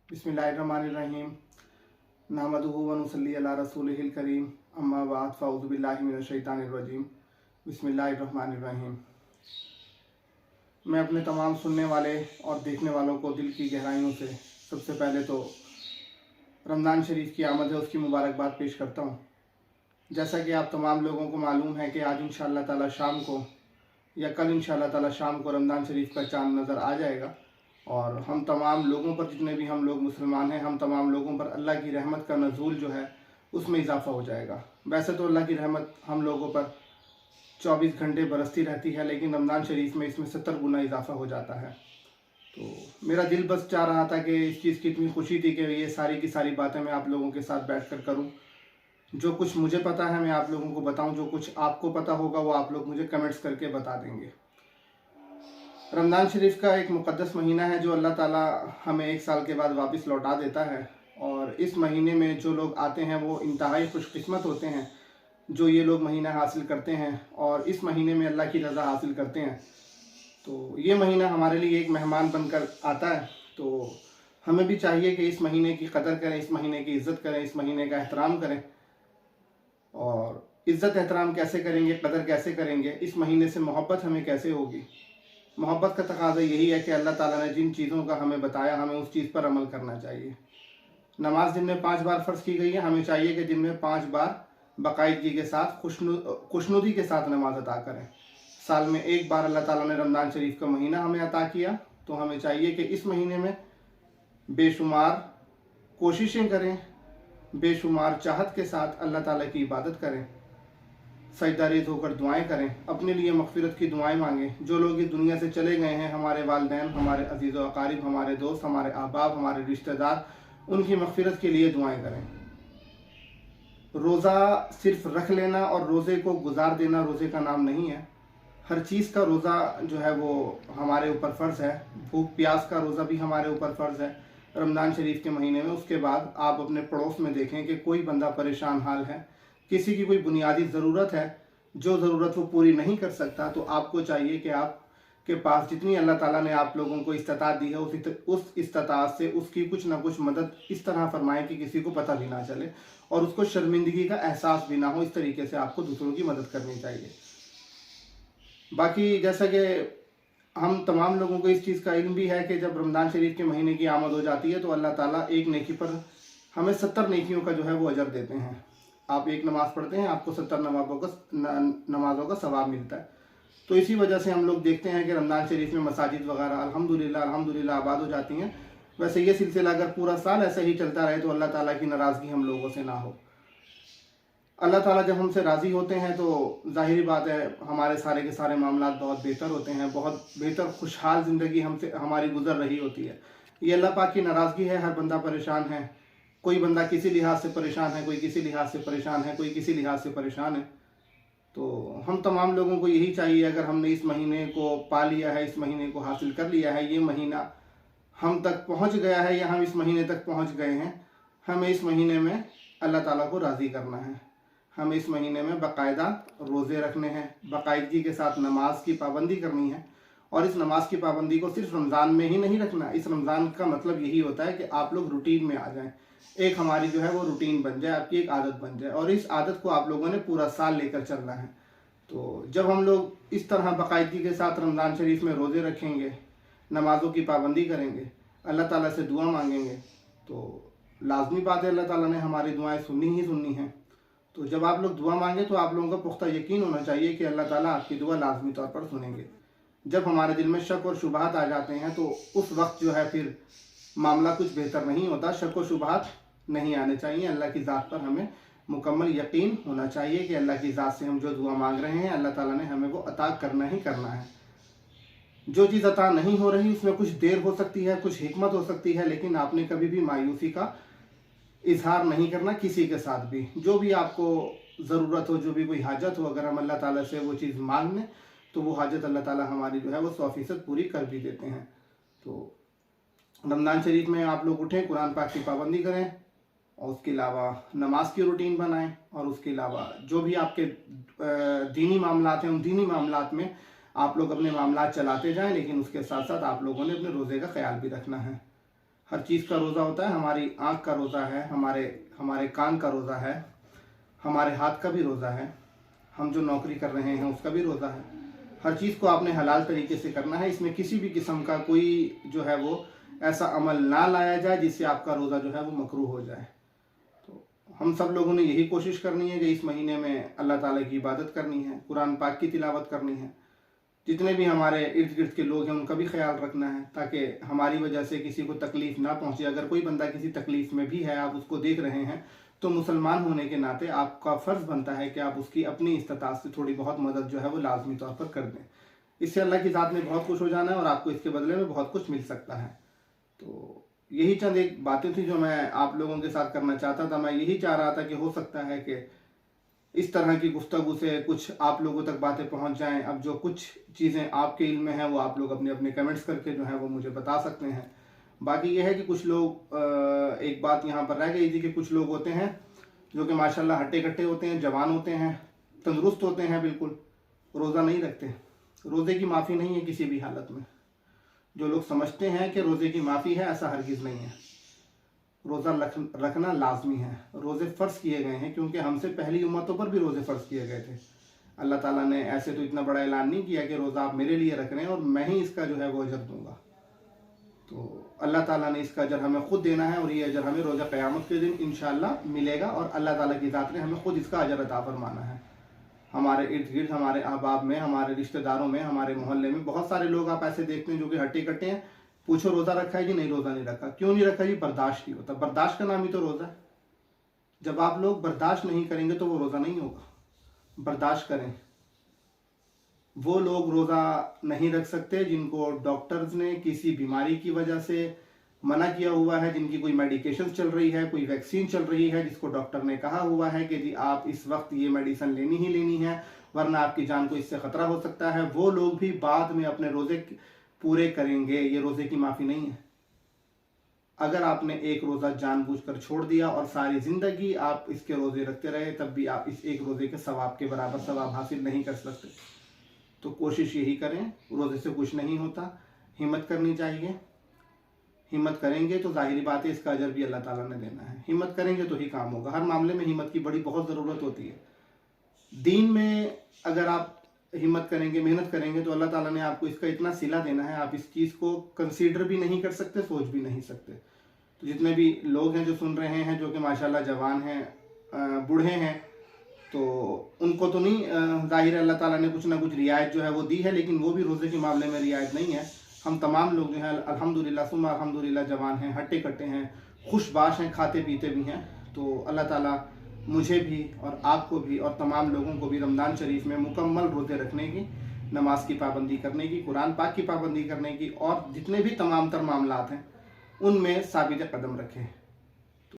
बिस्मिल्लाहिर्रहमानिर्रहीम नहमदुहु व नुसल्ली अला रसूलिहिल करीम अम्मा बाद फ़अऊज़ु बिल्लाहि मिनश शैतानिर रजीम बिस्मिल्लाहिर्रहमानिर्रहीम। मैं अपने तमाम सुनने वाले और देखने वालों को दिल की गहराइयों से सबसे पहले तो रमज़ान शरीफ की आमद है उसकी मुबारकबाद पेश करता हूँ। जैसा कि आप तमाम लोगों को मालूम है कि आज इंशाअल्लाह ताला शाम को या कल इंशाअल्लाह ताला शाम को रमज़ान शरीफ का चाँद नज़र आ जाएगा और हम तमाम लोगों पर, जितने भी हम लोग मुसलमान हैं, हम तमाम लोगों पर अल्लाह की रहमत का नज़ूल जो है उसमें इजाफ़ा हो जाएगा। वैसे तो अल्लाह की रहमत हम लोगों पर 24 घंटे बरसती रहती है, लेकिन रमज़ान शरीफ में इसमें 70 गुना इजाफ़ा हो जाता है। तो मेरा दिल बस चाह रहा था कि इस चीज़ की इतनी खुशी थी कि ये सारी की सारी बातें मैं आप लोगों के साथ बैठ कर करूँ। जो कुछ मुझे पता है मैं आप लोगों को बताऊं, जो कुछ आपको पता होगा वो आप लोग मुझे कमेंट्स करके बता देंगे। रमज़ान शरीफ का एक मुक़द्दस महीना है जो अल्लाह ताला हमें 1 साल के बाद वापस लौटा देता है, और इस महीने में जो लोग आते हैं वो इंतहाई खुशकिस्मत होते हैं जो ये लोग महीना हासिल करते हैं और इस महीने में अल्लाह की रज़ा हासिल करते हैं। तो ये महीना हमारे लिए एक मेहमान बनकर आता है, तो हमें भी चाहिए कि इस महीने की कदर करें, इस महीने की इज़्ज़त करें, इस महीने का एहतराम करें। और इज़्ज़त एहतराम कैसे करेंगे, कदर कैसे करेंगे, इस महीने से मोहब्बत हमें कैसे होगी। मोहब्बत का तकाज़ा यही है कि अल्लाह ताला ने जिन चीज़ों का हमें बताया हमें उस चीज़ पर अमल करना चाहिए। नमाज दिन में 5 बार फ़र्ज़ की गई है, हमें चाहिए कि दिन में 5 बार बाकायदगी के साथ खुशनुदी के साथ नमाज अता करें। साल में 1 बार अल्लाह ताला ने रमज़ान शरीफ का महीना हमें अता किया, तो हमें चाहिए कि इस महीने में बेशुमार कोशिशें करें, बेशुमार चाहत के साथ अल्लाह ताला की इबादत करें, सजदा रेज़ होकर दुआएं करें, अपने लिए मग़फ़िरत की दुआएं मांगें। जो लोग इस दुनिया से चले गए हैं, हमारे वालिदैन, हमारे अज़ीज़ व अक़ारिब, हमारे दोस्त, हमारे अहबाब, हमारे रिश्तेदार, उनकी मग़फ़िरत के लिए दुआएं करें। रोज़ा सिर्फ़ रख लेना और रोज़े को गुजार देना रोज़े का नाम नहीं है। हर चीज़ का रोज़ा जो है वो हमारे ऊपर फ़र्ज़ है। भूख प्यास का रोज़ा भी हमारे ऊपर फ़र्ज़ है रमज़ान शरीफ के महीने में। उसके बाद आप अपने पड़ोस में देखें कि कोई बंदा परेशान हाल है, किसी की कोई बुनियादी ज़रूरत है, जो ज़रूरत वो पूरी नहीं कर सकता, तो आपको चाहिए कि आपके पास जितनी अल्लाह ताला ने आप लोगों को इस्तिताअत दी है उस इस्तिताअत से उसकी कुछ ना कुछ मदद इस तरह फरमाएं कि किसी को पता भी ना चले और उसको शर्मिंदगी का एहसास भी ना हो। इस तरीके से आपको दूसरों की मदद करनी चाहिए। बाकी जैसा कि हम तमाम लोगों को इस चीज़ का इल्म भी है कि जब रमज़ान शरीफ के महीने की आमद हो जाती है तो अल्लाह ताला एक नेकी पर हमें 70 नेकियों का जो है वो अजर देते हैं। आप एक नमाज़ पढ़ते हैं, आपको 70 नमाज़ों का सवाब मिलता है। तो इसी वजह से हम लोग देखते हैं कि रमज़ान शरीफ में मसाजिद वगैरह अल्हम्दुलिल्लाह आबाद हो जाती हैं। वैसे ये सिलसिला अगर पूरा साल ऐसे ही चलता रहे तो अल्लाह ताला की नाराज़गी हम लोगों से ना हो। अल्लाह ताला जब हमसे राज़ी होते हैं तो ज़ाहिरी बात है हमारे सारे के सारे मामलात बहुत बेहतर होते हैं, बहुत बेहतर खुशहाल ज़िंदगी हमसे हमारी गुजर रही होती है। ये अल्लाह पाक की नाराज़गी है। हर बंदा परेशान है, कोई बंदा किसी लिहाज से परेशान है, कोई किसी लिहाज से परेशान है, कोई किसी लिहाज से परेशान है। तो हम तमाम लोगों को यही चाहिए, अगर हमने इस महीने को पा लिया है, इस महीने को हासिल कर लिया है, ये महीना हम तक पहुँच गया है या हम इस महीने तक पहुँच गए हैं, हमें इस महीने में अल्लाह ताला को राज़ी करना है। हमें इस महीने में बाकायदा रोज़े रखने हैं, बाकायदगी के साथ नमाज की पाबंदी करनी है। और इस नमाज की पाबंदी को सिर्फ रमज़ान में ही नहीं रखना। इस रमज़ान का मतलब यही होता है कि आप लोग रूटीन में आ जाएं, एक हमारी जो है वो रूटीन बन जाए, आपकी एक आदत बन जाए, और इस आदत को आप लोगों ने पूरा साल लेकर चलना है। तो जब हम लोग इस तरह बाकायदगी के साथ रमज़ान शरीफ में रोज़े रखेंगे, नमाज़ों की पाबंदी करेंगे, अल्लाह ताला से दुआ मांगेंगे, तो लाजमी बात है अल्लाह ताला ने हमारी दुआएँ सुननी ही सुननी हैं। तो जब आप लोग दुआ मांगे तो आप लोगों का पुख्ता यकीन होना चाहिए कि अल्लाह ताला आपकी दुआ लाजमी तौर पर सुनेंगे। जब हमारे दिल में शक और शुबहात आ जाते हैं तो उस वक्त जो है फिर मामला कुछ बेहतर नहीं होता। शक और शुबहात नहीं आने चाहिए। अल्लाह की ज़ात पर हमें मुकम्मल यकीन होना चाहिए कि अल्लाह की ज़ात से हम जो दुआ मांग रहे हैं अल्लाह ताला ने हमें वो अता करना ही करना है। जो चीज़ अता नहीं हो रही उसमें कुछ देर हो सकती है, कुछ हिकमत हो सकती है, लेकिन आपने कभी भी मायूसी का इजहार नहीं करना किसी के साथ भी। जो भी आपको ज़रूरत हो, जो भी कोई हाजत हो, अगर हम अल्लाह ताला से वो चीज़ मांग लें तो वो हाजत अल्लाह ताला हमारी जो है वो 100% पूरी कर भी देते हैं। तो रमज़ान शरीफ में आप लोग उठें, कुरान पाक की पाबंदी करें, और उसके अलावा नमाज की रूटीन बनाएं, और उसके अलावा जो भी आपके दीनी मामलात हैं उन दीनी मामलात में आप लोग अपने मामलात चलाते जाएं, लेकिन उसके साथ साथ आप लोगों ने अपने रोज़े का ख्याल भी रखना है। हर चीज़ का रोज़ा होता है। हमारी आँख का रोज़ा है, हमारे कान का रोज़ा है, हमारे हाथ का भी रोज़ा है, हम जो नौकरी कर रहे हैं उसका भी रोज़ा है। हर चीज़ को आपने हलाल तरीके से करना है। इसमें किसी भी किस्म का कोई जो है वो ऐसा अमल ना लाया जाए जिससे आपका रोज़ा जो है वो मकरूह हो जाए। तो हम सब लोगों ने यही कोशिश करनी है कि इस महीने में अल्लाह ताला की इबादत करनी है, कुरान पाक की तिलावत करनी है। जितने भी हमारे इर्द गिर्द के लोग हैं उनका भी ख्याल रखना है ताकि हमारी वजह से किसी को तकलीफ़ ना पहुँचे। अगर कोई बंदा किसी तकलीफ़ में भी है, आप उसको देख रहे हैं, तो मुसलमान होने के नाते आपका फ़र्ज़ बनता है कि आप उसकी अपनी इस्तात से थोड़ी बहुत मदद जो है वो लाजमी तौर पर कर दें। इससे अल्लाह की ज़ात में बहुत खुश हो जाना है और आपको इसके बदले में बहुत कुछ मिल सकता है। तो यही चंद एक बातें थी जो मैं आप लोगों के साथ करना चाहता था। मैं यही चाह रहा था कि हो सकता है कि इस तरह की गुफ्तगू से कुछ आप लोगों तक बातें पहुंच जाएं। अब जो कुछ चीज़ें आपके इल्म में हैं वो आप लोग अपने अपने कमेंट्स करके जो है वो मुझे बता सकते हैं। बाकी यह है कि कुछ लोग एक बात यहाँ पर रह गई थी कि कुछ लोग होते हैं जो कि माशाल्लाह हट्टे कट्टे होते हैं, जवान होते हैं, तंदुरुस्त होते हैं, बिल्कुल रोज़ा नहीं रखते। रोज़े की माफ़ी नहीं है किसी भी हालत में। जो लोग समझते हैं कि रोज़े की माफ़ी है, ऐसा हरगिज़ नहीं है। रोज़ा रखना लाजमी है। रोज़े फ़र्ज़ किए गए हैं क्योंकि हमसे पहली उम्मतों पर भी रोज़े फ़र्ज़ किए गए थे। अल्लाह ताला ने ऐसे तो इतना बड़ा ऐलान नहीं किया कि रोज़ा आप मेरे लिए रख रहे हैं और मैं ही इसका जो है वो अजर दूंगा। तो अल्लाह ताला ने इसका अजर हमें ख़ुद देना है और ये अजर हमें रोज़ा क़यामत के दिन इंशाअल्लाह मिलेगा और अल्लाह ताला की ज़ात ने हमें ख़ुद इसका अजर अता फरमाना है। हमारे इर्द गिर्द, हमारे अहबाब में, हमारे रिश्तेदारों में, हमारे मोहल्ले में बहुत सारे लोग आप ऐसे देखते हैं जो कि हट्टे कट्टे हैं। पूछो रोज़ा रखा है जी? नहीं, रोज़ा नहीं रखा। क्यों नहीं रखा जी? बर्दाश्त नहीं होता। बर्दाश्त का नाम ही तो रोज़ा है। जब आप लोग बर्दाश्त नहीं करेंगे तो वो रोज़ा नहीं होगा। बर्दाश्त करें। वो लोग रोज़ा नहीं रख सकते जिनको डॉक्टर्स ने किसी बीमारी की वजह से मना किया हुआ है, जिनकी कोई मेडिकेशन चल रही है, कोई वैक्सीन चल रही है, जिसको डॉक्टर ने कहा हुआ है कि जी आप इस वक्त ये मेडिसिन लेनी ही लेनी है वरना आपकी जान को इससे ख़तरा हो सकता है। वो लोग भी बाद में अपने रोज़े पूरे करेंगे। ये रोज़े की माफ़ी नहीं है। अगर आपने एक रोज़ा जानबूझकर छोड़ दिया और सारी ज़िंदगी आप इसके रोज़े रखते रहे, तब भी आप इस एक रोज़े के सवाब के बराबर सवाब हासिल नहीं कर सकते। तो कोशिश यही करें, रोज़े से कुछ नहीं होता, हिम्मत करनी चाहिए। हिम्मत करेंगे तो जाहिर बात है इसका अजर भी अल्लाह ताला ने देना है। हिम्मत करेंगे तो ही काम होगा। हर मामले में हिम्मत की बहुत ज़रूरत होती है। दीन में अगर आप हिम्मत करेंगे, मेहनत करेंगे तो अल्लाह ताला ने आपको इसका इतना सिला देना है, आप इस चीज़ को कंसीडर भी नहीं कर सकते, सोच भी नहीं सकते। तो जितने भी लोग हैं जो सुन रहे हैं, जो कि माशाल्लाह जवान हैं, बूढ़े हैं, तो उनको तो नहीं, ज़ाहिर है अल्लाह ताला ने कुछ ना कुछ रियायत जो है वो दी है, लेकिन वो भी रोज़े के मामले में रियायत नहीं है। हम तमाम लोग जो हैं अल्हम्दुलिल्लाह सुम्मा अल्हम्दुलिल्लाह जवान हैं, हट्टे कट्टे हैं, खुशबाश हैं, खाते पीते भी हैं। तो अल्लाह ताला मुझे भी और आपको भी और तमाम लोगों को भी रमज़ान शरीफ में मुकम्मल रोज़े रखने की, नमाज की पाबंदी करने की, कुरान पाक की पाबंदी करने की और जितने भी तमाम तर मामलात हैं उनमें साबित कदम रखें।